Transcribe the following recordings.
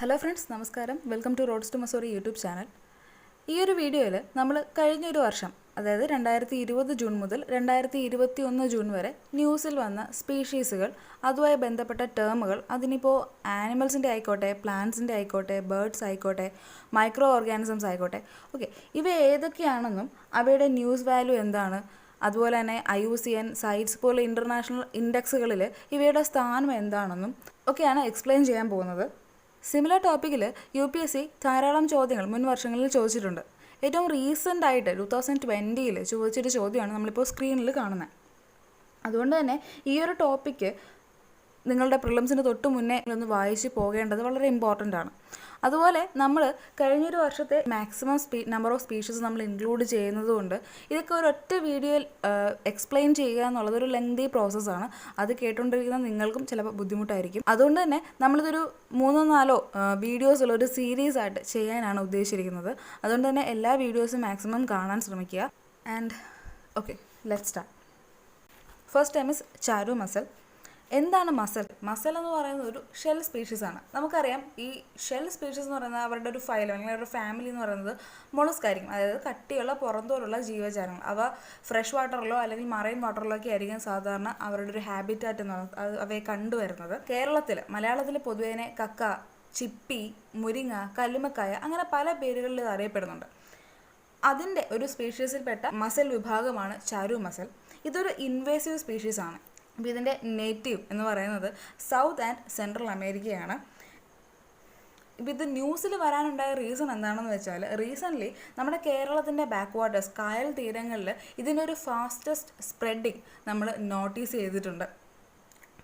Hello friends, നമസ്കാരം. Welcome to roads to Mussoorie YouTube channel. ഈ ഒരു വീഡിയോയിൽ നമ്മൾ കഴിഞ്ഞൊരു വർഷം, അതായത് 2020 ജൂൺ മുതൽ 2021 ജൂൺ വരെ ന്യൂസിൽ വന്ന സ്പീഷീസുകൾ, അതുമായി ബന്ധപ്പെട്ട ടേമുകൾ, അതിനിപ്പോൾ ആനിമൽസിൻ്റെ ആയിക്കോട്ടെ, പ്ലാന്റ്സിൻ്റെ ആയിക്കോട്ടെ, ബേർഡ്സ് ആയിക്കോട്ടെ, മൈക്രോ ഓർഗാനിസംസ് ആയിക്കോട്ടെ, ഓക്കെ, ഇവ ഏതൊക്കെയാണെന്നും അവയുടെ ന്യൂസ് വാല്യൂ എന്താണ്, അതുപോലെ തന്നെ IUCN സൈറ്റ്സ് പോലെ ഇൻ്റർനാഷണൽ ഇൻഡെക്സുകളിൽ ഇവയുടെ സ്ഥാനം എന്താണെന്നും ഒക്കെയാണ് എക്സ്പ്ലെയിൻ ചെയ്യാൻ പോകുന്നത്. സിമിലർ ടോപ്പിക്കിൽ UPSC ധാരാളം ചോദ്യങ്ങൾ മുൻ വർഷങ്ങളിൽ ചോദിച്ചിട്ടുണ്ട്. ഏറ്റവും റീസെൻ്റ് ആയിട്ട് 2020 ചോദിച്ചൊരു ചോദ്യമാണ് നമ്മളിപ്പോൾ സ്ക്രീനിൽ കാണുന്നത്. അതുകൊണ്ട് തന്നെ ഈ ഒരു ടോപ്പിക്ക് നിങ്ങളുടെ പ്രിലിംസിന് തൊട്ട് മുന്നേ ഒന്ന് വായിച്ച് പോകേണ്ടത് വളരെ ഇമ്പോർട്ടൻ്റ് ആണ്. അതുപോലെ നമ്മൾ കഴിഞ്ഞൊരു വർഷത്തെ മാക്സിമം നമ്പർ ഓഫ് സ്പീഷീസ് നമ്മൾ ഇൻക്ലൂഡ് ചെയ്യുന്നതുകൊണ്ട് ഇതൊക്കെ ഒരൊറ്റ വീഡിയോയിൽ എക്സ്പ്ലെയിൻ ചെയ്യുക എന്നുള്ളത് ഒരു ലെങ്തി പ്രോസസ്സാണ്. അത് കേട്ടുകൊണ്ടിരിക്കുന്ന നിങ്ങൾക്കും ചിലപ്പോൾ ബുദ്ധിമുട്ടായിരിക്കും. അതുകൊണ്ട് തന്നെ നമ്മളിതൊരു 3-4 വീഡിയോസുള്ള ഒരു സീരീസ് ആയിട്ട് ചെയ്യാനാണ് ഉദ്ദേശിച്ചിരിക്കുന്നത്. അതുകൊണ്ട് തന്നെ എല്ലാ വീഡിയോസും മാക്സിമം കാണാൻ ശ്രമിക്കുക. And okay, let's start. First time is Charu muscle. എന്താണ് മസൽ? മസൽ എന്ന് പറയുന്നത് ഒരു ഷെൽ സ്പീഷീസാണ്. നമുക്കറിയാം, ഈ ഷെൽ സ്പീഷീസ് എന്ന് പറയുന്നത് അവരുടെ ഒരു ഫൈലം അല്ലെങ്കിൽ അവരുടെ ഫാമിലി എന്ന് പറയുന്നത് മൊളസ്ക് ആയിരിക്കും. അതായത് കട്ടിയുള്ള പുറന്തോലുള്ള ജീവജാലങ്ങൾ. അവ ഫ്രഷ് വാട്ടറിലോ അല്ലെങ്കിൽ മറൈൻ വാട്ടറിലോ ഒക്കെ ആയിരിക്കും സാധാരണ അവരുടെ ഒരു ഹാബിറ്റാറ്റ് എന്ന് പറയുന്നത്, അവയെ കണ്ടുവരുന്നത്. മലയാളത്തിൽ പൊതുവേ കക്ക, ചിപ്പി, മുരിങ്ങ, കല്ലുമ്മക്കായ അങ്ങനെ പല പേരുകളിൽ ഇത് അറിയപ്പെടുന്നുണ്ട്. അതിൻ്റെ ഒരു സ്പീഷീസിൽപ്പെട്ട മസൽ വിഭാഗമാണ് ചാരു മസൽ. ഇതൊരു ഇൻവേസീവ് സ്പീഷീസാണ്. അപ്പോൾ ഇതിൻ്റെ നേറ്റീവ് എന്ന് പറയുന്നത് സൗത്ത് ആൻഡ് സെൻട്രൽ അമേരിക്കയാണ്. ഇപ്പോൾ ഇത് ന്യൂസിൽ വരാനുണ്ടായ റീസൺ എന്താണെന്ന് വെച്ചാൽ, റീസെൻ്റ്ലി നമ്മുടെ കേരളത്തിൻ്റെ ബാക്ക് വാട്ടേഴ്സ്, കായൽ തീരങ്ങളിൽ ഇതിനൊരു ഫാസ്റ്റസ്റ്റ് സ്പ്രെഡിങ് നമ്മൾ നോട്ടീസ് ചെയ്തിട്ടുണ്ട്.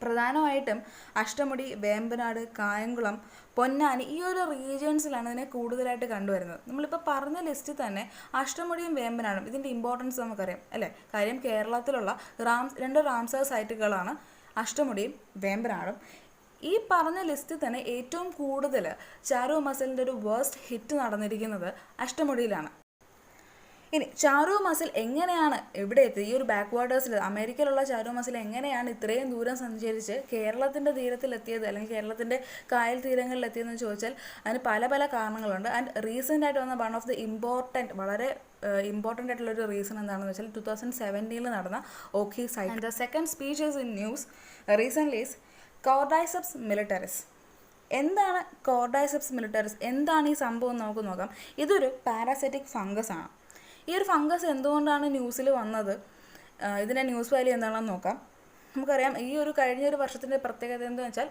പ്രധാനമായിട്ടും അഷ്ടമുടി, വേമ്പനാട്, കായംകുളം, പൊന്നാനി ഈ ഒരു റീജിയൻസിലാണ് ഇതിനെ കൂടുതലായിട്ട് കണ്ടുവരുന്നത്. നമ്മളിപ്പോൾ പറഞ്ഞ ലിസ്റ്റിൽ തന്നെ അഷ്ടമുടിയും വേമ്പനാടും ഇതിൻ്റെ ഇമ്പോർട്ടൻസ് നമുക്കറിയാം അല്ലേ. കാര്യം കേരളത്തിലുള്ള 2 റാംസർ സൈറ്റുകളാണ് അഷ്ടമുടിയും വേമ്പനാടും. ഈ പറഞ്ഞ ലിസ്റ്റിൽ തന്നെ ഏറ്റവും കൂടുതൽ ചാരു മസലിൻ്റെ ഒരു വേഴ്സ്റ്റ് ഹിറ്റ് നടന്നിരിക്കുന്നത് അഷ്ടമുടിയിലാണ്. ഇനി ചാരു മസൽ എങ്ങനെയാണ് ഇവിടെ എത്തിയത്? ഈ ഒരു ബാക്ക് വാട്ടേഴ്സിൽ അമേരിക്കയിലുള്ള ചാരു മസൽ എങ്ങനെയാണ് ഇത്രയും ദൂരം സഞ്ചരിച്ച് കേരളത്തിൻ്റെ തീരത്തിലെത്തിയത് അല്ലെങ്കിൽ കേരളത്തിൻ്റെ കായൽ തീരങ്ങളിലെത്തിയതെന്ന് ചോദിച്ചാൽ അതിന് പല പല കാരണങ്ങളുണ്ട്. ആൻഡ് റീസെൻ്റ് ആയിട്ട് വന്ന വൺ ഓഫ് ദി വളരെ ഇമ്പോർട്ടൻ്റ് ആയിട്ടുള്ളൊരു റീസൺ എന്താണെന്ന് വെച്ചാൽ 2017 നടന്ന ഓഖി സൈറ്റ്. And the second species in news recently is Cordyceps militaris. എന്താണ് കോർഡൈസെപ്സ് മിലിറ്ററിസ്? എന്താണ് ഈ സംഭവം എന്ന് നമുക്ക് നോക്കാം. ഇതൊരു പാരാസൈറ്റിക് ഫംഗസ് ആണ്. ഈ ഒരു ഫംഗസ് എന്തുകൊണ്ടാണ് ന്യൂസിൽ വന്നത്, ഇതിൻ്റെ ന്യൂസ് വാല്യൂ എന്താണെന്ന് നോക്കാം. നമുക്കറിയാം, ഈ ഒരു കഴിഞ്ഞൊരു വർഷത്തിൻ്റെ പ്രത്യേകത എന്താണെന്ന് വെച്ചാൽ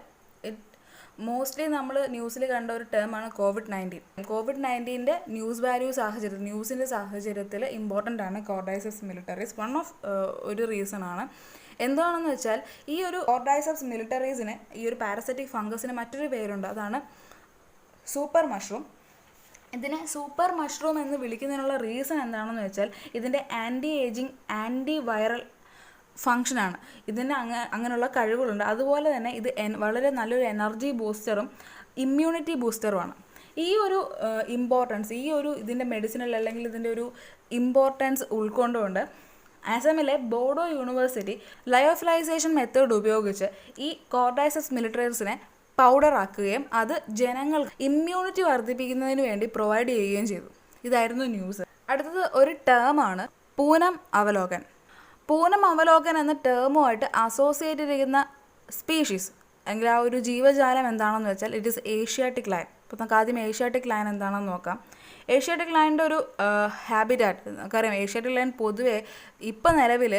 മോസ്റ്റ്ലി നമ്മൾ ന്യൂസിൽ കണ്ട ഒരു ടേമാണ് കോവിഡ്-19 ന്യൂസ് വാല്യൂ ന്യൂസിൻ്റെ സാഹചര്യത്തിൽ ഇമ്പോർട്ടൻ്റ് ആണ് കോർഡൈസെപ്സ് മിലിറ്ററീസ്. വൺ ഓഫ് ഒരു റീസൺ ആണ്. എന്താണെന്ന് വെച്ചാൽ ഈ ഒരു കോർഡൈസെപ്സ് മിലിറ്ററീസിന്, ഈ ഒരു പാരസൈറ്റിക് ഫംഗസിന് മറ്റൊരു പേരുണ്ട്, അതാണ് സൂപ്പർ മഷ്റൂം. ഇതിനെ സൂപ്പർ മഷ്റൂം എന്ന് വിളിക്കുന്നതിനുള്ള റീസൺ എന്താണെന്ന് വെച്ചാൽ ഇതിൻ്റെ ആൻറ്റി ഏജിങ്, ആൻറ്റി വൈറൽ ഫങ്ഷനാണ്. ഇതിന് അങ്ങനെയുള്ള കഴിവുകളുണ്ട്. അതുപോലെ തന്നെ ഇത് വളരെ നല്ലൊരു എനർജി ബൂസ്റ്ററും ഇമ്മ്യൂണിറ്റി ബൂസ്റ്ററുമാണ്. ഈ ഒരു ഇമ്പോർട്ടൻസ്, ഇതിൻ്റെ മെഡിസിനൽ അല്ലെങ്കിൽ ഇതിൻ്റെ ഒരു ഇമ്പോർട്ടൻസ് ഉൾക്കൊണ്ടുകൊണ്ട് ആസാമിലെ ബോഡോ യൂണിവേഴ്സിറ്റി ലയോഫിലൈസേഷൻ മെത്തേഡ് ഉപയോഗിച്ച് ഈ കോർഡൈസെപ്സ് മിലിറ്ററീസിനെ പൗഡർ ആക്കുകയും അത് ജനങ്ങൾക്ക് ഇമ്മ്യൂണിറ്റി വർദ്ധിപ്പിക്കുന്നതിന് വേണ്ടി പ്രൊവൈഡ് ചെയ്യുകയും ചെയ്തു. ഇതായിരുന്നു ന്യൂസ്. അടുത്തത് ഒരു ടേമാണ് പൂനം അവലോകൻ. പൂനം അവലോകൻ എന്ന ടേമുമായിട്ട് അസോസിയേറ്റ് ചെയ്തിരിക്കുന്ന സ്പീഷീസ് അല്ലെങ്കിൽ ആ ഒരു ജീവജാലം എന്താണെന്ന് വെച്ചാൽ ഇറ്റ് ഈസ് ഏഷ്യാറ്റിക് ലയൺ. അപ്പോൾ നമുക്ക് ആദ്യം ഏഷ്യാറ്റിക് ലയൺ എന്താണെന്ന് നോക്കാം. ഏഷ്യാറ്റിക് ലയണിൻ്റെ ഒരു ഹാബിറ്റാറ്റ് നമുക്കറിയാം. ഏഷ്യാറ്റിക് ലയൺ പൊതുവെ ഇപ്പം നിലവിൽ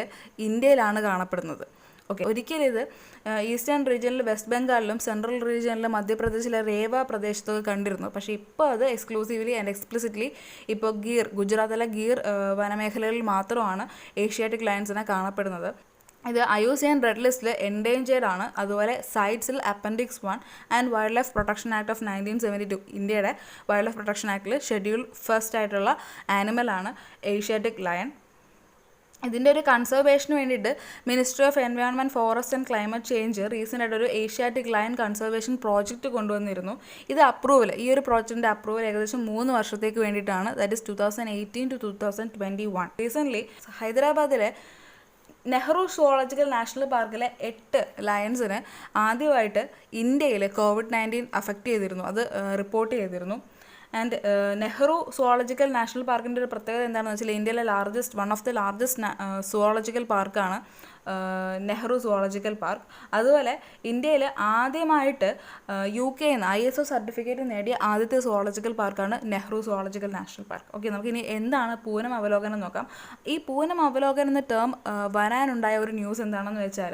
ഇന്ത്യയിലാണ് കാണപ്പെടുന്നത്. ഓക്കെ, ഒരിക്കലും ഇത് ഈസ്റ്റേൺ റീജിയനിൽ, വെസ്റ്റ് ബംഗാളിലും സെൻട്രൽ റീജിയനിലും മധ്യപ്രദേശിലെ രേവ പ്രദേശത്തൊക്കെ കണ്ടിരുന്നു. പക്ഷേ ഇപ്പോൾ അത് എക്സ്ക്ലൂസീവ്ലി ആൻഡ് എക്സ്പ്ലിസിറ്റ്ലി ഇപ്പോൾ ഗുജറാത്തിലെ ഗീർ വനമേഖലകളിൽ മാത്രമാണ് ഏഷ്യാറ്റിക് ലയൺസിനെ കാണപ്പെടുന്നത്. ഇത് IUCN റെഡ് ലിസ്റ്റിൽ എൻഡേഞ്ചേർഡ് ആണ്. അതുപോലെ സൈറ്റ്സിൽ Appendix 1 and wild life protection act of 1972, ഇന്ത്യയുടെ വൈൽഡ് ലൈഫ് പ്രൊട്ടക്ഷൻ ആക്ടിൽ ഷെഡ്യൂൾ ഫസ്റ്റ് ആയിട്ടുള്ള ആനിമലാണ് ഏഷ്യാറ്റിക് ലയൺ. ഇതിൻ്റെ ഒരു കൺസർവേഷന് വേണ്ടിയിട്ട് ministry of environment, forest and climate change recent ആയിട്ട് ഒരു ഏഷ്യാറ്റിക് ലയൺ കൺസർവേഷൻ പ്രോജക്റ്റ് കൊണ്ടുവന്നിരുന്നു. ഈ ഒരു പ്രോജക്റ്റിൻ്റെ അപ്രൂവൽ ഏകദേശം 3 വർഷത്തേക്ക് വേണ്ടിയിട്ടാണ്. That is 2018 to 2021. റീസെൻ്റ്ലി ഹൈദരാബാദിലെ നെഹ്റു സുവോളജിക്കൽ നാഷണൽ പാർക്കിലെ 8 ലയൺസിന് ആദ്യമായിട്ട് ഇന്ത്യയിൽ COVID-19 അഫക്റ്റ് ചെയ്തിരുന്നു, അത് റിപ്പോർട്ട് ചെയ്തിരുന്നു. ആൻഡ് നെഹ്റു സുവോളജിക്കൽ നാഷണൽ പാർക്കിൻ്റെ ഒരു പ്രത്യേകത എന്താണെന്ന് വെച്ചാൽ ഇന്ത്യയിലെ one of the largest zoological പാർക്കാണ് നെഹ്റു സുവോളജിക്കൽ പാർക്ക്. അതുപോലെ ഇന്ത്യയിൽ ആദ്യമായിട്ട് UK ISO സർട്ടിഫിക്കറ്റ് നേടിയ ആദ്യത്തെ സുവോളജിക്കൽ പാർക്കാണ് Nehru zoological national park. Okay, നമുക്കിനി എന്താണ് പൂനം അവലോകനം നോക്കാം. ഈ പൂനം അവലോകനം എന്ന ടേം വരാനുണ്ടായ ഒരു ന്യൂസ് എന്താണെന്ന് വെച്ചാൽ,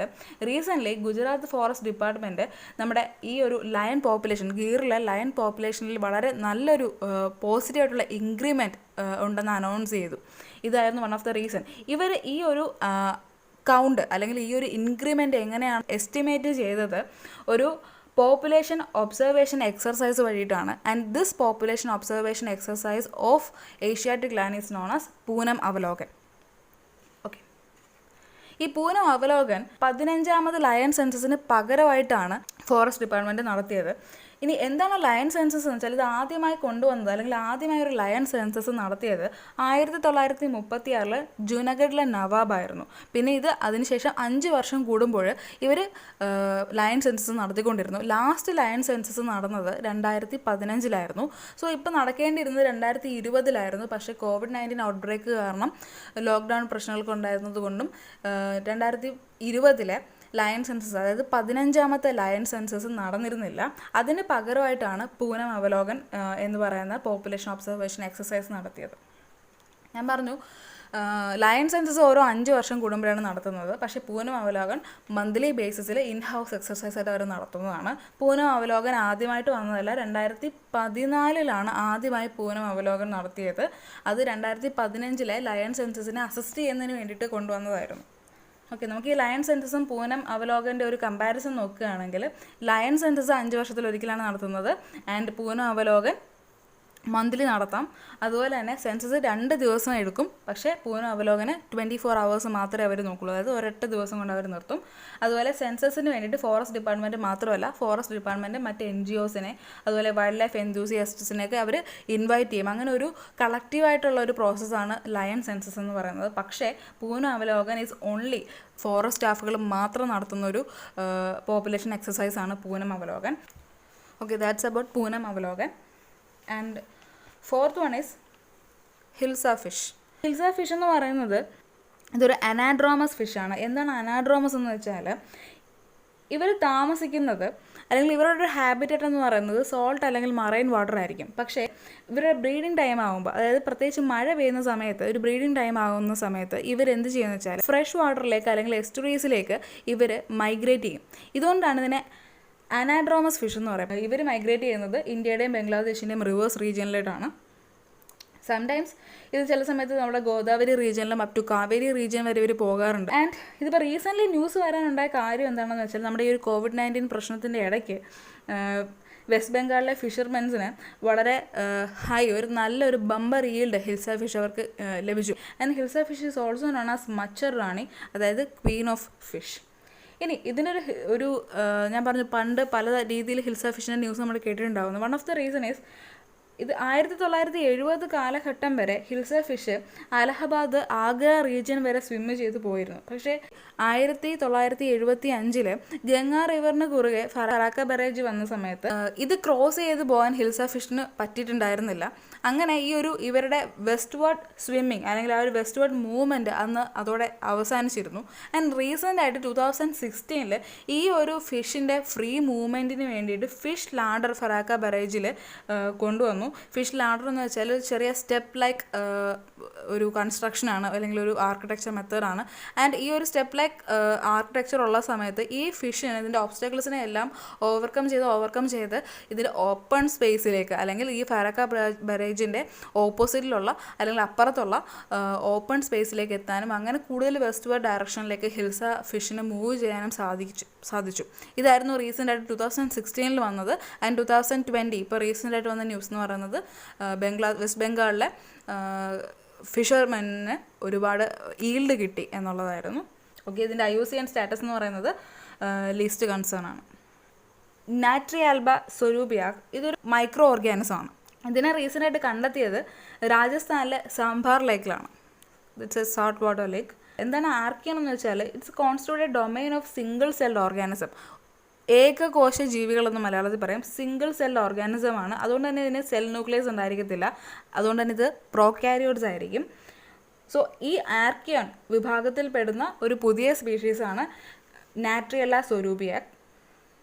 റീസെൻ്റ്ലി ഗുജറാത്ത് ഫോറസ്റ്റ് ഡിപ്പാർട്ട്മെൻറ്റ് നമ്മുടെ ഈ ഒരു ലയൺ പോപ്പുലേഷൻ, ഗീറിലെ ലയൺ പോപ്പുലേഷനിൽ വളരെ നല്ലൊരു പോസിറ്റീവായിട്ടുള്ള ഇൻക്രിമെൻറ്റ് ഉണ്ടെന്ന് അനൗൺസ് ചെയ്തു. ഇതായിരുന്നു വൺ ഓഫ് ദ റീസൺ. ഇവർ ഈ ഒരു കൗണ്ട് അല്ലെങ്കിൽ ഈ ഒരു ഇൻക്രിമെൻ്റ് എങ്ങനെയാണ് എസ്റ്റിമേറ്റ് ചെയ്തത്, ഒരു പോപ്പുലേഷൻ ഒബ്സർവേഷൻ എക്സർസൈസ് വഴിയിട്ടാണ്. And this population observation exercise of Asiatic lion is known as Poonam Avlokan. Okay, ഈ പൂനം അവലോകൻ 15ാമത് ലയൺ സെൻസസിന് പകരമായിട്ടാണ് ഫോറസ്റ്റ് ഡിപ്പാർട്ട്മെൻറ്റ് നടത്തിയത്. ഇനി എന്താണ് ലയൺ സെൻസസ് എന്ന് വെച്ചാൽ, ഇത് ആദ്യമായി കൊണ്ടുവന്നത് അല്ലെങ്കിൽ ആദ്യമായി ഒരു ലയൺ സെൻസസ് നടത്തിയത് 1936 ജുനഗഡിലെ നവാബായിരുന്നു. പിന്നെ ഇത് അതിനുശേഷം 5 വർഷം കൂടുമ്പോൾ ഇവർ ലയൺ സെൻസസ് നടത്തിക്കൊണ്ടിരുന്നു. ലാസ്റ്റ് ലയൺ സെൻസസ് നടന്നത് 2015 സോ ഇപ്പോൾ നടക്കേണ്ടിയിരുന്നത് 2020 പക്ഷേ COVID-19 ഔട്ട്ബ്രേക്ക് കാരണം ലോക്ക്ഡൗൺ പ്രശ്നങ്ങളൊക്കെ ഉണ്ടായിരുന്നത് കൊണ്ടും 2020 ലയൺ സെൻസസ്, അതായത് 15ാമത്തെ ലയൺ സെൻസസ് നടന്നിരുന്നില്ല. അതിന് പകരമായിട്ടാണ് പൂനം അവലോകൻ എന്ന് പറയുന്ന പോപ്പുലേഷൻ ഒബ്സർവേഷൻ എക്സസൈസ് നടത്തിയത്. ഞാൻ പറഞ്ഞു ലയൺ സെൻസസ് ഓരോ 5 വർഷം കൂടുമ്പോഴാണ് നടത്തുന്നത്. പക്ഷേ പൂനം അവലോകൻ മന്ത്ലി ബേസിസിൽ ഇൻ ഹൗസ് എക്സസൈസ് ആയിട്ട് അവർ നടത്തുന്നതാണ്. പൂനം അവലോകൻ ആദ്യമായിട്ട് വന്നതല്ല, 2014 ആദ്യമായി പൂനം അവലോകൻ നടത്തിയത്. അത് 2015 ലയൺ സെൻസസിനെ അസിസ്റ്റ് ചെയ്യുന്നതിന് വേണ്ടിയിട്ട് കൊണ്ടുവന്നതായിരുന്നു. ഓക്കെ, നമുക്ക് ഈ ലയൺ സെൻസസും പൂനം അവലോകൻ്റെ ഒരു കമ്പാരിസൺ നോക്കുകയാണെങ്കിൽ, ലയൺ സെൻസസ് 5 വർഷത്തിലൊരിക്കലാണ് നടത്തുന്നത്. ആൻഡ് പൂനം അവലോകൻ മന്ത്ലി നടത്താം. അതുപോലെ തന്നെ സെൻസസ് 2 ദിവസം എടുക്കും. പക്ഷേ പൂനം അവലോകന് 24 hours മാത്രമേ അവർ നോക്കുള്ളൂ, അതായത് ഒരൊറ്റ ദിവസം കൊണ്ട് അവർ നിർത്തും. അതുപോലെ സെൻസസിന് വേണ്ടിയിട്ട് ഫോറസ്റ്റ് ഡിപ്പാർട്ട്മെൻറ്റ് മാത്രമല്ല, ഫോറസ്റ്റ് ഡിപ്പാർട്ട്മെൻറ്റ് മറ്റ് NGOസിനെ അതുപോലെ വൈൽഡ് ലൈഫ് എൻതൂസിയാസ്റ്റിനെയൊക്കെ അവർ ഇൻവൈറ്റ് ചെയ്യും. അങ്ങനെ ഒരു കളക്റ്റീവായിട്ടുള്ള ഒരു പ്രോസസ്സാണ് ലയൺ സെൻസസ് എന്ന് പറയുന്നത്. പക്ഷേ Poonam Avlokan is only forest സ്റ്റാഫുകൾ മാത്രം നടത്തുന്നൊരു പോപ്പുലേഷൻ എക്സസൈസാണ് Poonam Avlokan. Okay, that's about Poonam Avlokan. And fourth one is hilsa fish. Hilsa fish എന്ന് പറയുന്നത് ഇതൊരു അനാഡ്രോമസ് ഫിഷാണ്. എന്താണ് അനാഡ്രോമസ് എന്ന് വെച്ചാൽ, ഇവർ താമസിക്കുന്നത് അല്ലെങ്കിൽ ഇവരുടെ ഒരു ഹാബിറ്ററ്റ് എന്ന് പറയുന്നത് സോൾട്ട് അല്ലെങ്കിൽ മറൈൻ വാട്ടർ ആയിരിക്കും. പക്ഷേ ഇവരുടെ ബ്രീഡിംഗ് ടൈം ആകുമ്പോൾ, അതായത് പ്രത്യേകിച്ച് മഴ പെയ്യുന്ന സമയത്ത്, ഒരു ബ്രീഡിംഗ് ടൈം ആകുന്ന സമയത്ത് ഇവരെന്ത് ചെയ്യുമെന്ന് വെച്ചാൽ ഫ്രഷ് വാട്ടറിലേക്ക് അല്ലെങ്കിൽ എസ്റ്റുറീസിലേക്ക് ഇവർ മൈഗ്രേറ്റ് ചെയ്യും. ഇതുകൊണ്ടാണ് ഇതിനെ അനാഡ്രോമസ് ഫിഷ് എന്ന് പറയുന്നത്. ഇവർ മൈഗ്രേറ്റ് ചെയ്യുന്നത് ഇന്ത്യയുടെയും ബംഗ്ലാദേശിൻ്റെയും റിവേഴ്സ് റീജിയനിലായിട്ടാണ്. സംടൈംസ് ഇത് ചില സമയത്ത് നമ്മുടെ ഗോദാവരി റീജിയനിലും അപ് ടു കാവേരി റീജിയൻ വരെ ഇവർ പോകാറുണ്ട്. ആൻഡ് ഇതിപ്പോൾ റീസെൻ്റ്ലി ന്യൂസ് വരാനുണ്ടായ കാര്യം എന്താണെന്ന് വെച്ചാൽ, നമ്മുടെ ഈ ഒരു COVID-19 പ്രശ്നത്തിൻ്റെ ഇടയ്ക്ക് വെസ്റ്റ് ബംഗാളിലെ ഫിഷർമെൻസിന് വളരെ ഒരു നല്ലൊരു ബമ്പർ ഈൽഡ് ഹിൽസ ഫിഷ് അവർക്ക് ലഭിച്ചു. And hilsa fish is also known as Machher Rani, അതായത് ക്വീൻ ഓഫ് ഫിഷ്. ഇനി ഇതിനൊരു ഞാൻ പറഞ്ഞു, പണ്ട് പല രീതിയിൽ ഹിൽസ ഫിഷിൻ്റെ ന്യൂസ് നമ്മൾ കേട്ടിട്ടുണ്ടാകുന്നു. One of the reason is, ഇത് 1970 കാലഘട്ടം വരെ ഹിൽസ ഫിഷ് അലഹബാദ് ആഗ്ര റീജിയൻ വരെ സ്വിമ്മ് ചെയ്ത് പോയിരുന്നു. പക്ഷേ 1975 ഗംഗാ റിവറിന് കുറുകെ ഫറാക്ക ബറേജ് വന്ന സമയത്ത് ഇത് ക്രോസ് ചെയ്ത് പോകാൻ ഹിൽസ ഫിഷിന് പറ്റിയിട്ടുണ്ടായിരുന്നില്ല. അങ്ങനെ ഇവരുടെ വെസ്റ്റ് വേർഡ് സ്വിമ്മിങ് അല്ലെങ്കിൽ ആ ഒരു വെസ്റ്റ് വേർഡ് മൂവ്മെൻറ്റ് അന്ന് അതോടെ അവസാനിച്ചിരുന്നു. ആൻഡ് റീസെൻ്റ് ആയിട്ട് 2016 ഈ ഒരു ഫിഷിൻ്റെ ഫ്രീ മൂവ്മെൻറ്റിന് വേണ്ടിയിട്ട് ഫിഷ് ലാഡർ ഫറാക്ക ബറേജിൽ കൊണ്ടുവന്നു. ഫിഷ് ലാഡർ എന്ന് വെച്ചാൽ ചെറിയ സ്റ്റെപ്പ് ലൈക്ക് ഒരു കൺസ്ട്രക്ഷനാണ് അല്ലെങ്കിൽ ഒരു ആർക്കിടെക്ചർ മെത്തേഡാണ്. ആൻഡ് ഈ ഒരു സ്റ്റെപ്പ് ലൈക്ക് ആർക്കിടെക്ചർ ഉള്ള സമയത്ത് ഈ ഫിഷിന് ഇതിൻ്റെ ഓബ്സ്റ്റക്കിൾസിനെ എല്ലാം ഓവർകം ചെയ്ത് ഇതിൻ്റെ ഓപ്പൺ സ്പേസിലേക്ക് അല്ലെങ്കിൽ ഈ ഫറാക്ക ബറേജിൻ്റെ ഓപ്പോസിറ്റിലുള്ള അല്ലെങ്കിൽ അപ്പുറത്തുള്ള ഓപ്പൺ സ്പേസിലേക്ക് എത്താനും അങ്ങനെ കൂടുതൽ വെസ്റ്റ് വേർഡ് ഡയറക്ഷനിലേക്ക് ഹിൽസ ഫിഷിന് മൂവ് ചെയ്യാനും സാധിച്ചു. ഇതായിരുന്നു റീസെൻ്റ് ആയിട്ട് 2016 വന്നത്. ആൻഡ് 2020 ഇപ്പോൾ റീസെൻ്റ് ആയിട്ട് വന്ന ന്യൂസ് എന്ന് പറയുന്നത് വെസ്റ്റ് ബംഗാളിലെ ഫിഷർമെന്നിന് ഒരുപാട് ഈൽഡ് കിട്ടി എന്നുള്ളതായിരുന്നു. ഓക്കെ, ഇതിൻ്റെ IUCN സ്റ്റാറ്റസ് എന്ന് പറയുന്നത് ലീസ്റ്റ് കൺസേൺ ആണ്. നാട്രിയാൽബ സ്വരൂപിയാക് ഇതൊരു മൈക്രോ ഓർഗാനിസം ആണ്. ഇതിനെ റീസെൻ്റായിട്ട് കണ്ടെത്തിയത് രാജസ്ഥാനിലെ സാംഭാർ ലേക്കിലാണ്. It's a salt water lake. എന്താണ് ആർക്കിയൻ എന്ന് വെച്ചാൽ it's constituted domain of single celled organism. ഏകകോശ ജീവികളെന്ന് മലയാളത്തിൽ പറയും. സിംഗിൾ സെൽ ഓർഗാനിസം ആണ്. അതുകൊണ്ട് തന്നെ ഇതിന് സെൽ ന്യൂക്ലിയസ് ഉണ്ടായിരിക്കത്തില്ല. അതുകൊണ്ട് തന്നെ ഇത് പ്രോകാരിയോട്സ് ആയിരിക്കും. സോ ഈ ആർക്കിയോൺ വിഭാഗത്തിൽ പെടുന്ന ഒരു പുതിയ സ്പീഷീസാണ് നാട്രിയല്ല സ്വരൂപിയാക്.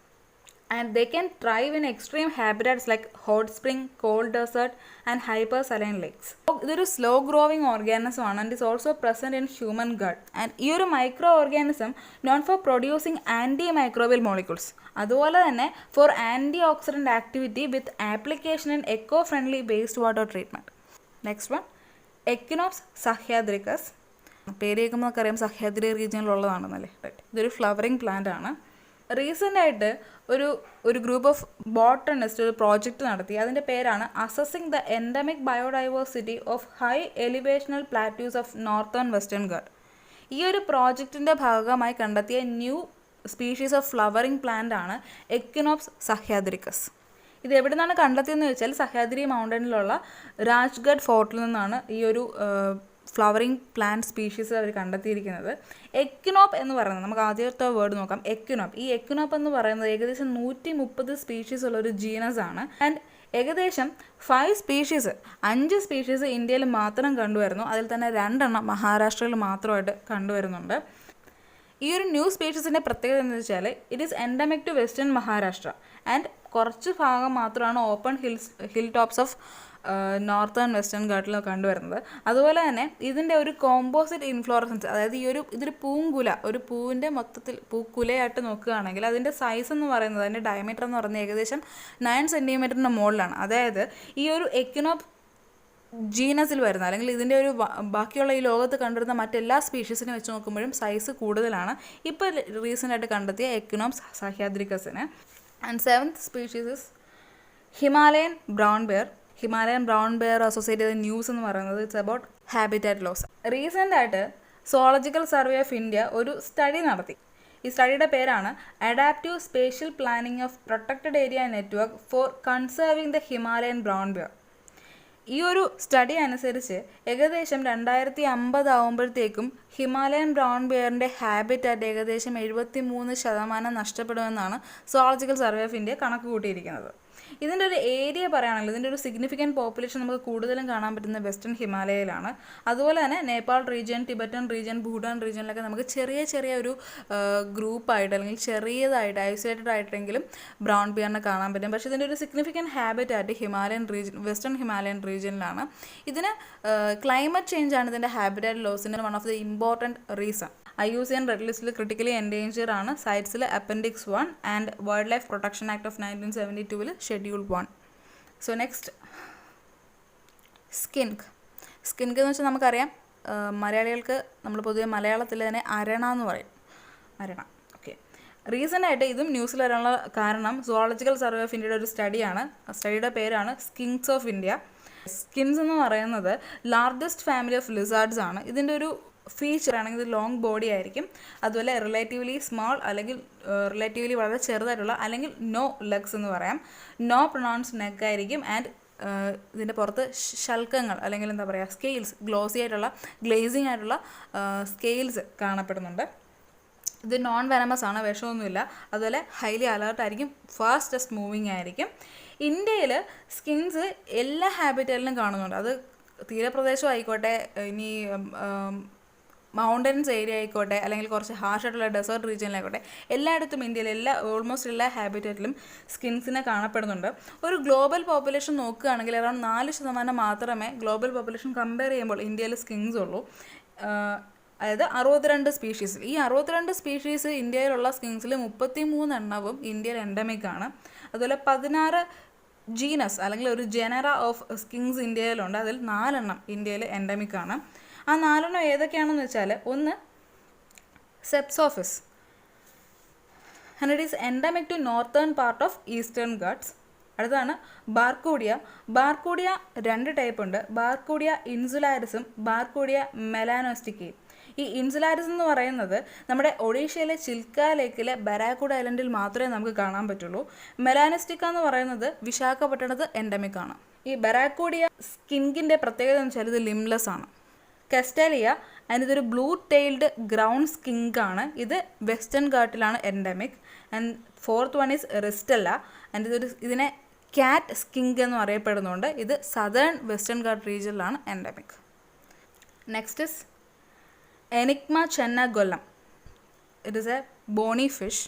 And they can thrive in extreme habitats like hot spring, cold desert and hypersaline lakes. ഇതൊരു സ്ലോ ഗ്രോവിങ് ഓർഗാനിസം ആണ് and is also present in human gut. And ഈ ഒരു micro organism known for producing anti microbial molecules, അതുപോലെ തന്നെ for anti oxidant activity with application in eco friendly waste water treatment. Next one Echinops sahyadricus. പേര് കേൾക്കുമ്പോൾ നമുക്കറിയാം സഹ്യാദ്രി റീജിയനിലുള്ളതാണെന്നല്ലേ. Right. ഇതൊരു flowering plant ആണ്. റീസെൻ്റായിട്ട് ഒരു ഗ്രൂപ്പ് ഓഫ് ബോട്ടണിസ്റ്റ് ഒരു പ്രോജക്റ്റ് നടത്തി. അതിൻ്റെ പേരാണ് assessing the endemic biodiversity of high എലിവേഷണൽ plateaus of northern western Ghat. ഈ ഒരു പ്രോജക്റ്റിൻ്റെ ഭാഗമായി കണ്ടെത്തിയ new species of flowering plant ആണ് എക്വിനോപ്സ് സഹ്യാദ്രിക്കസ്. ഇത് എവിടെ നിന്നാണ് കണ്ടെത്തിയെന്ന് വെച്ചാൽ സഹ്യാദ്രി മൗണ്ടനിലുള്ള രാജ്ഗഡ് ഫോർട്ടിൽ നിന്നാണ് ഈ ഒരു ഫ്ലവറിങ് പ്ലാന്റ് സ്പീഷീസ് അവർ കണ്ടെത്തിയിരിക്കുന്നത്. എക്വിനോപ്പ് എന്ന് പറയുന്നത്, നമുക്ക് ആദ്യത്തെ വേർഡ് നോക്കാം, എക്വിനോപ്പ്. ഈ എക്വിനോപ്പ് എന്ന് പറയുന്നത് ഏകദേശം 130 സ്പീഷീസ് ഉള്ള ഒരു ജീനസ് ആണ്. ആൻഡ് ഏകദേശം 5 സ്പീഷീസ് ഇന്ത്യയിൽ മാത്രം കണ്ടുവരുന്നു. അതിൽ തന്നെ 2 മഹാരാഷ്ട്രയിൽ മാത്രമായിട്ട് കണ്ടുവരുന്നുണ്ട്. ഈ ഒരു ന്യൂ സ്പീഷീസിൻ്റെ പ്രത്യേകത എന്ന് വെച്ചാൽ it is endemic to western Maharashtra and കുറച്ച് ഭാഗം മാത്രമാണ് open hill tops of northern western ഗട്ടിൽ കണ്ടുവരുന്നത്. അതുപോലെ തന്നെ ഇതിൻ്റെ ഒരു കോമ്പോസിറ്റ് ഇൻഫ്ലോറസൻസ്, അതായത് ഇതൊരു പൂങ്കുല, ഒരു പൂവിൻ്റെ മൊത്തത്തിൽ പൂക്കുലയായിട്ട് നോക്കുകയാണെങ്കിൽ അതിൻ്റെ സൈസ് എന്ന് പറയുന്നത്, അതിൻ്റെ ഡയമീറ്റർ എന്ന് പറയുന്നത് ഏകദേശം 9 സെൻറ്റിമീറ്ററിൻ്റെ മുകളിലാണ്. അതായത് ഈ ഒരു എക്വിനോപ്പ് ജീനസിൽ വരുന്ന, അല്ലെങ്കിൽ ഇതിൻ്റെ ഒരു ബാക്കിയുള്ള ഈ ലോകത്ത് കണ്ടുവരുന്ന മറ്റെല്ലാ സ്പീഷീസിനെ വെച്ച് നോക്കുമ്പോഴും സൈസ് കൂടുതലാണ് ഇപ്പോൾ റീസെൻ്റായിട്ട് കണ്ടെത്തിയ എക്വിനോപ്സ് സഹ്യാദ്രിക്കസിന്. And 7th species is Himalayan brown bear. Himalayan brown bear associate ചെയ്ത ന്യൂസ് എന്ന് പറയുന്നത് ഇറ്റ്സ് അബൌട്ട് ഹാബിറ്റാറ്റ് ലോസ്. റീസെൻ്റായിട്ട് സുവോളജിക്കൽ സർവേ ഓഫ് ഇന്ത്യ ഒരു സ്റ്റഡി നടത്തി. ഈ സ്റ്റഡിയുടെ പേരാണ് adaptive spatial planning of protected area network for conserving the Himalayan brown bear. ഈ ഒരു സ്റ്റഡി അനുസരിച്ച് ഏകദേശം 2050 ആകുമ്പോഴത്തേക്കും ഹിമാലയൻ ബ്രൗൺ ബെയറിൻ്റെ ഹാബിറ്റാറ്റ് ഏകദേശം 73% നഷ്ടപ്പെടുമെന്നാണ് സുവോളജിക്കൽ സർവേ ഓഫ് ഇന്ത്യ കണക്ക് കൂട്ടിയിരിക്കുന്നത്. ഇതിൻ്റെ ഒരു ഏരിയ പറയുകയാണെങ്കിൽ ഇതിൻ്റെ ഒരു സിഗ്നിഫിക്കൻറ്റ് പോപ്പുലേഷൻ നമുക്ക് കൂടുതലും കാണാൻ പറ്റുന്ന വെസ്റ്റേൺ ഹിമാലയയിലാണ്. അതുപോലെ തന്നെ Nepal region, Tibetan region, Bhutan റീജിയനിലൊക്കെ നമുക്ക് ചെറിയ ഒരു ഗ്രൂപ്പായിട്ട് അല്ലെങ്കിൽ ചെറിയതായിട്ട് ഐസൊലേറ്റഡ് ആയിട്ടെങ്കിലും ബ്രൗൺ ബിയറിനെ കാണാൻ പറ്റും. പക്ഷേ ഇതിൻ്റെ ഒരു സിഗ്നിഫിക്കൻറ്റ് ഹാബിറ്റായിട്ട് ഹിമാലയൻ റീജിയൻ, വെസ്റ്റേൺ ഹിമാലയൻ റീജിയനിലാണ്. ഇതിന് ക്ലൈമറ്റ് ചേഞ്ച് ആണ് ഇതിൻ്റെ ഹാബിറ്റാറ്റ് ലോസിൻ്റെ one of the important reason. IUCN red ലിസ്റ്റിൽ ക്രിട്ടിക്കലി എൻഡേഞ്ചർ ആണ്. സൈറ്റ്സിൽ appendix 1 and wild life protection act of 1972 schedule 1. So next skink. Skink എന്ന് വെച്ചാൽ നമുക്കറിയാം, മലയാളികൾക്ക് നമ്മൾ പൊതുവെ മലയാളത്തിൽ തന്നെ അരണ എന്ന് പറയും. അരണ. ഓക്കെ. റീസെൻ്റായിട്ട് ഇതും ന്യൂസിൽ വരാനുള്ള കാരണം സുവോളജിക്കൽ സർവേ ഓഫ് ഇന്ത്യയുടെ ഒരു സ്റ്റഡിയാണ്. സ്റ്റഡിയുടെ പേരാണ് സ്കിൻക്സ് ഓഫ് ഇന്ത്യ. സ്കിൻസ് എന്ന് പറയുന്നത് ലാർജസ്റ്റ് ഫാമിലി ഓഫ് ലിസാർഡ്സ് ആണ്. ഇതിൻ്റെ ഒരു ഫീച്ചർ ആണെങ്കിൽ ഇത് ലോങ് ബോഡി ആയിരിക്കും. അതുപോലെ റിലേറ്റീവ്ലി സ്മോൾ അല്ലെങ്കിൽ റിലേറ്റീവ്ലി വളരെ ചെറുതായിട്ടുള്ള അല്ലെങ്കിൽ നോ ലെഗ്സ് എന്ന് പറയാം. നോ പ്രൊണൗൺസ്ഡ് നെക്ക് ആയിരിക്കും. ആൻഡ് ഇതിൻ്റെ പുറത്ത് ശൽക്കങ്ങൾ അല്ലെങ്കിൽ എന്താ പറയുക സ്കെയിൽസ്, ഗ്ലോസി ആയിട്ടുള്ള ഗ്ലേസിങ് ആയിട്ടുള്ള സ്കെയിൽസ് കാണപ്പെടുന്നുണ്ട്. ഇത് നോൺ വെനമസ് ആണ്, വിഷമൊന്നുമില്ല. അതുപോലെ ഹൈലി അലേർട്ടായിരിക്കും, ഫാസ്റ്റസ്റ്റ് മൂവിങ് ആയിരിക്കും. ഇന്ത്യയിൽ സ്കിൻസ് എല്ലാ ഹാബിറ്റേറ്റിലും കാണുന്നുണ്ട്. അത് തീരപ്രദേശം ആയിക്കോട്ടെ, ഇനി മൗണ്ടൻസ് ഏരിയ ആയിക്കോട്ടെ, അല്ലെങ്കിൽ കുറച്ച് ഹാർഷായിട്ടുള്ള ഡെസേർട്ട് റീജിയനിലായിക്കോട്ടെ, എല്ലായിടത്തും ഇന്ത്യയിൽ ഓൾമോസ്റ്റ് എല്ലാ ഹാബിറ്റേറ്റിലും സ്കിൻസിനെ കാണപ്പെടുന്നുണ്ട്. ഒരു ഗ്ലോബൽ പോപ്പുലേഷൻ നോക്കുകയാണെങ്കിൽ അറൗണ്ട് 4% മാത്രമേ ഗ്ലോബൽ പോപ്പുലേഷൻ കമ്പയർ ചെയ്യുമ്പോൾ ഇന്ത്യയിൽ സ്കിൻസ് ഉള്ളൂ. അതായത് 62 സ്പീഷീസ്. ഈ 62 സ്പീഷീസ് ഇന്ത്യയിലുള്ള സ്കിൻസിൽ 33 എണ്ണവും ഇന്ത്യയിൽ എൻഡമിക് ആണ്. അതുപോലെ 16 ജീനസ് അല്ലെങ്കിൽ ഒരു ജനറ ഓഫ് സ്കിൻസ് ഇന്ത്യയിലുണ്ട്. അതിൽ 4 ഇന്ത്യയിൽ എൻഡമിക് ആണ്. ആ 4 ഏതൊക്കെയാണെന്ന് വെച്ചാൽ, ഒന്ന് Sepsophis and it is endemic to northern part of eastern Ghats. അടുത്താണ് ബാർക്കൂഡിയ. ബാർക്കൂഡിയ 2 ടൈപ്പ് ഉണ്ട്. ബാർക്കൂഡിയ ഇൻസുലാരിസും ബാർക്കൂഡിയ മെലാനോസ്റ്റിക്കയും. ഈ ഇൻസുലാരിസ് എന്ന് പറയുന്നത് നമ്മുടെ ഒഡീഷയിലെ ചിൽക്ക ലേക്കിലെ ബരാക്കുഡ ഐലൻഡിൽ മാത്രമേ നമുക്ക് കാണാൻ പറ്റുള്ളൂ. മെലാനോസ്റ്റിക്ക എന്ന് പറയുന്നത് വിശാഖപട്ടണത്ത് എൻഡമിക് ആണ്. ഈ ബരാക്കൂഡിയ സ്കിൻകിൻ്റെ പ്രത്യേകത എന്ന് വെച്ചാൽ ഇത് ലിംലെസ് ആണ്. കെസ്റ്റലിയ ആൻഡ് ഇതൊരു ബ്ലൂ ടെയിൽഡ് ഗ്രൗണ്ട് സ്കിങ്ക് ആണ്. ഇത് വെസ്റ്റേൺ ഘാട്ടിലാണ് endemic. And fourth one is Ristella and ഇതിനെ ക്യാറ്റ് സ്കിങ്ക് എന്നും അറിയപ്പെടുന്നുണ്ട്. ഇത് സദേൺ വെസ്റ്റേൺ ഘാട്ട് റീജിയനിലാണ് endemic. Next is Enigmachanna Gollum. It is a bony fish.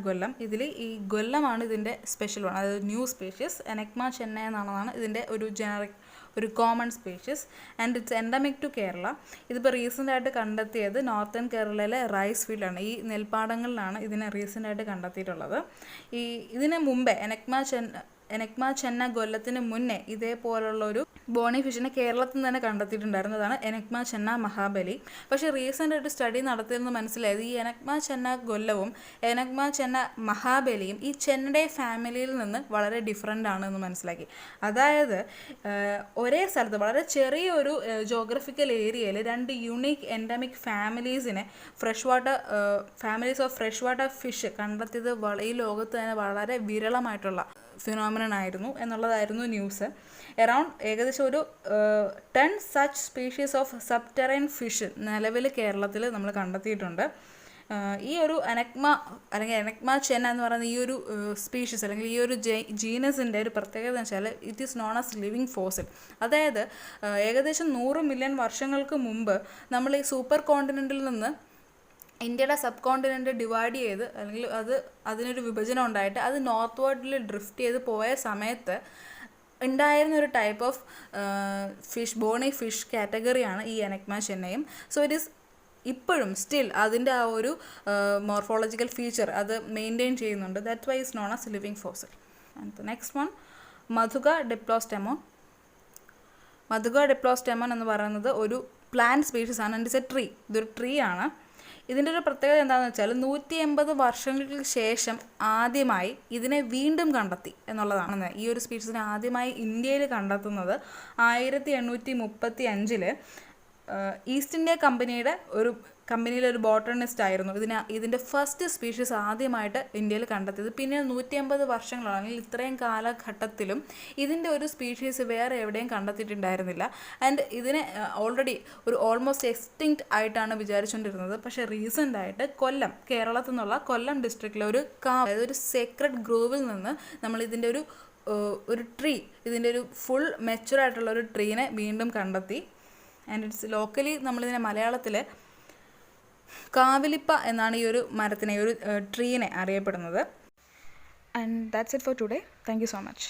Gollum, ഇതിൽ ഈ ഗൊല്ലമാണ് ഇതിൻ്റെ സ്പെഷ്യൽ വൺ, അതായത് ന്യൂ സ്പീഷ്യസ്. എനിഗ്മ ചെന്ന എന്നുള്ളതാണ് ഇതിൻ്റെ ഒരു ജനറിക് ഒരു common species and it's endemic to Kerala. ഇതിപ്പോൾ റീസെൻ്റായിട്ട് കണ്ടെത്തിയത് നോർത്തേൺ കേരളയിലെ റൈസ് ഫീൽഡാണ്. ഈ നെൽപ്പാടങ്ങളിലാണ് ഇതിനെ റീസെൻ്റായിട്ട് കണ്ടെത്തിയിട്ടുള്ളത്. ഇതിന് മുമ്പേ എനിഗ്മ ചെന്ന ഗൊല്ലത്തിന് മുന്നേ ഇതേപോലുള്ളൊരു ബോണി ഫിഷിനെ കേരളത്തിൽ നിന്ന് തന്നെ കണ്ടെത്തിയിട്ടുണ്ടായിരുന്നതാണ് എനിഗ്മ ചെന്ന മഹാബലി. പക്ഷേ റീസെൻ്റായിട്ട് സ്റ്റഡി നടത്തിയെന്ന് മനസ്സിലായത് ഈ എനിഗ്മ ചെന്ന ഗൊല്ലവും എനിഗ്മ ചെന്ന മഹാബലിയും ഈ ചെന്നയുടെ ഫാമിലിയിൽ നിന്ന് വളരെ ഡിഫറെൻ്റ് ആണെന്ന് മനസ്സിലാക്കി. അതായത് ഒരേ സ്ഥലത്ത് വളരെ ചെറിയൊരു ജോഗ്രഫിക്കൽ ഏരിയയിൽ രണ്ട് unique endemic families of fresh water fish കണ്ടെത്തിയത് ഈ ലോകത്ത് തന്നെ വളരെ വിരളമായിട്ടുള്ള ഫിനോമിനൻ ആയിരുന്നു എന്നുള്ളതായിരുന്നു ന്യൂസ്. ഏകദേശം ഒരു 10 സച്ച് സ്പീഷീസ് ഓഫ് സബ്ടെറൈൻ ഫിഷ് നിലവിൽ കേരളത്തിൽ നമ്മൾ കണ്ടെത്തിയിട്ടുണ്ട്. ഈ ഒരു എനിഗ്മ ചെന്ന എന്ന് പറയുന്ന ഈ ഒരു സ്പീഷീസ് അല്ലെങ്കിൽ ഈ ഒരു ജീനസിൻ്റെ ഒരു പ്രത്യേകത എന്ന് വെച്ചാൽ it is known as living fossil. അതായത് ഏകദേശം 100 മില്യൺ വർഷങ്ങൾക്ക് മുമ്പ് നമ്മൾ ഈ സൂപ്പർ കോണ്ടിനെൻറ്റിൽ നിന്ന് ഇന്ത്യയുടെ സബ് കോണ്ടിനെൻ്റ് ഡിവൈഡ് ചെയ്ത് അല്ലെങ്കിൽ അതിനൊരു വിഭജനം ഉണ്ടായിട്ട് അത് നോർത്ത് വേർഡിൽ ഡ്രിഫ്റ്റ് ചെയ്ത് പോയ സമയത്ത് ഉണ്ടായിരുന്ന ഒരു ടൈപ്പ് ഓഫ് ബോണി ഫിഷ് കാറ്റഗറിയാണ് ഈ എനിഗ്മ ചെന്നയും. സോ ഇറ്റ് ഈസ് ഇപ്പോഴും സ്റ്റിൽ അതിൻ്റെ ആ ഒരു മോർഫോളജിക്കൽ ഫീച്ചർ അത് മെയിൻറ്റെയിൻ ചെയ്യുന്നുണ്ട്. That's why is known as living fossil. And the next one Madhuca diplostemon. Madhuca diplostemon എന്ന് പറയുന്നത് ഒരു പ്ലാന്റ് സ്പീഷീസ് ആണ്. And it's a tree. ഇതൊരു ട്രീ ആണ്. ഇതിൻ്റെ ഒരു പ്രത്യേകത എന്താണെന്ന് വെച്ചാൽ 180 വർഷങ്ങൾക്ക് ശേഷം ആദ്യമായി ഇതിനെ വീണ്ടും കണ്ടെത്തി എന്നുള്ളതാണ്. ഈ ഒരു സ്പീഷീസിനെ ആദ്യമായി ഇന്ത്യയിൽ കണ്ടെത്തുന്നത് 1835 ഈസ്റ്റ് ഇന്ത്യ കമ്പനിയിലെ ഒരു ബോട്ടണിസ്റ്റ് ആയിരുന്നു ഇതിൻ്റെ ഫസ്റ്റ് സ്പീഷീസ് ആദ്യമായിട്ട് ഇന്ത്യയിൽ കണ്ടെത്തിയത്. പിന്നെ 150 വർഷങ്ങളാണെങ്കിൽ ഇത്രയും കാലഘട്ടത്തിലും ഇതിൻ്റെ ഒരു സ്പീഷീസ് വേറെ എവിടെയും കണ്ടെത്തിയിട്ടുണ്ടായിരുന്നില്ല. ആൻഡ് ഇതിനെ ഓൾറെഡി ഒരു ഓൾമോസ്റ്റ് എക്സ്റ്റിങ്ക്റ്റ് ആയിട്ടാണ് വിചാരിച്ചുകൊണ്ടിരുന്നത്. പക്ഷേ റീസെൻ്റായിട്ട് കേരളത്തിൽ നിന്നുള്ള കൊല്ലം ഡിസ്ട്രിക്റ്റിലെ അതായത് ഒരു സേക്രഡ് ഗ്രോവിൽ നിന്ന് നമ്മൾ ഇതിൻ്റെ ഒരു ട്രീ, ഇതിൻ്റെ ഒരു ഫുൾ മെച്ചുറായിട്ടുള്ള ഒരു ട്രീനെ വീണ്ടും കണ്ടെത്തി. ആൻഡ് ഇറ്റ്സ് ലോക്കലി നമ്മളിതിനെ മലയാളത്തിൽ കാവിലിപ്പ എന്നാണ് ഈ ഒരു മരത്തിനെ, ഈ ഒരു ട്രീനെ അറിയപ്പെടുന്നത്. And that's it for today. Thank you so much.